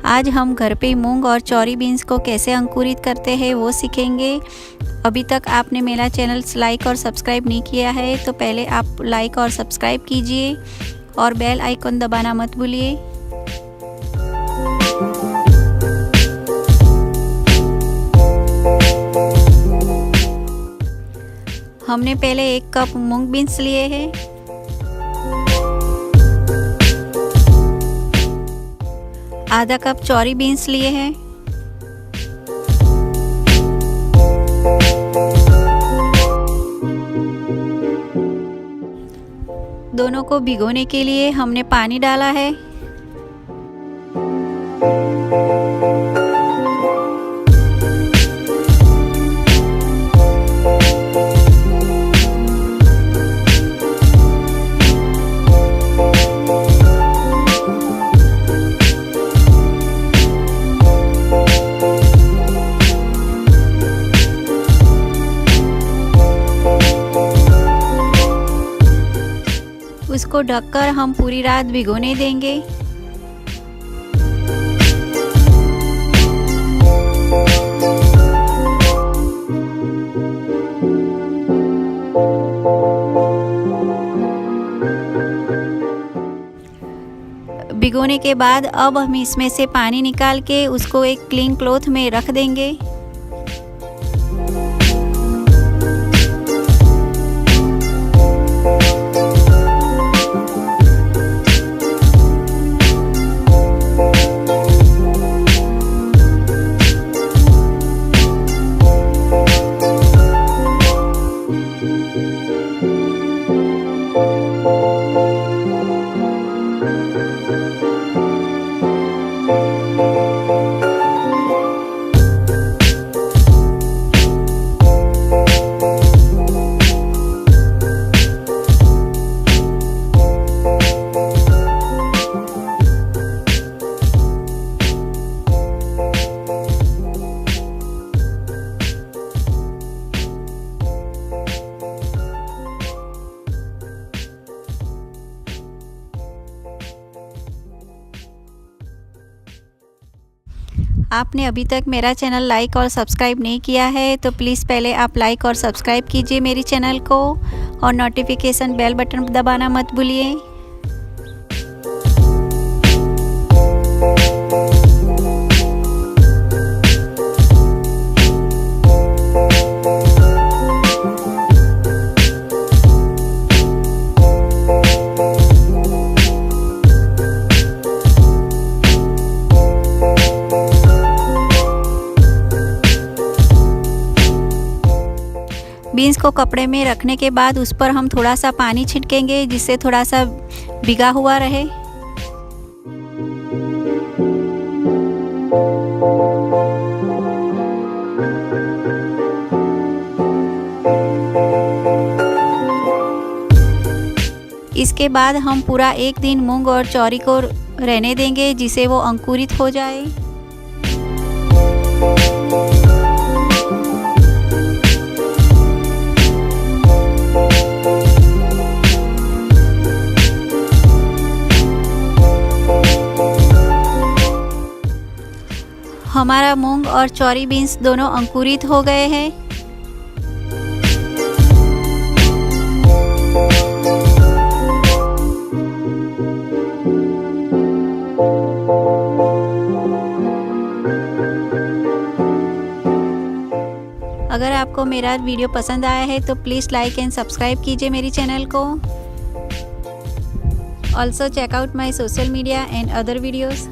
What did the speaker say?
आज हम घर पे मूंग और चौरी बीन्स को कैसे अंकुरित करते हैं वो सीखेंगे। अभी तक आपने मेरा चैनल लाइक और सब्सक्राइब नहीं किया है तो पहले आप लाइक और सब्सक्राइब कीजिए और बेल आइकन दबाना मत भूलिए। हमने पहले 1 कप मूंग बीन्स लिए हैं। आधा कप चौरी बीन्स लिए हैं। दोनों को भिगोने के लिए हमने पानी डाला है। उसको ढककर हम पूरी रात भिगोने देंगे। भिगोने के बाद अब हम इसमें से पानी निकाल के उसको एक क्लीन क्लॉथ में रख देंगे। आपने अभी तक मेरा चैनल लाइक और सब्सक्राइब नहीं किया है तो प्लीज़ पहले आप लाइक और सब्सक्राइब कीजिए मेरी चैनल को और नोटिफिकेशन बेल बटन दबाना मत भूलिए। बीन्स को कपड़े में रखने के बाद उस पर हम थोड़ा सा पानी छिड़केंगे जिससे थोड़ा सा भीगा हुआ रहे। इसके बाद हम पूरा 1 दिन मूंग और चौरी को रहने देंगे जिससे वो अंकुरित हो जाए। हमारा मूंग और चौरी बीन्स दोनों अंकुरित हो गए हैं। अगर आपको मेरा वीडियो पसंद आया है तो प्लीज़ लाइक एंड सब्सक्राइब कीजिए मेरी चैनल को। Also check out my social media and other videos.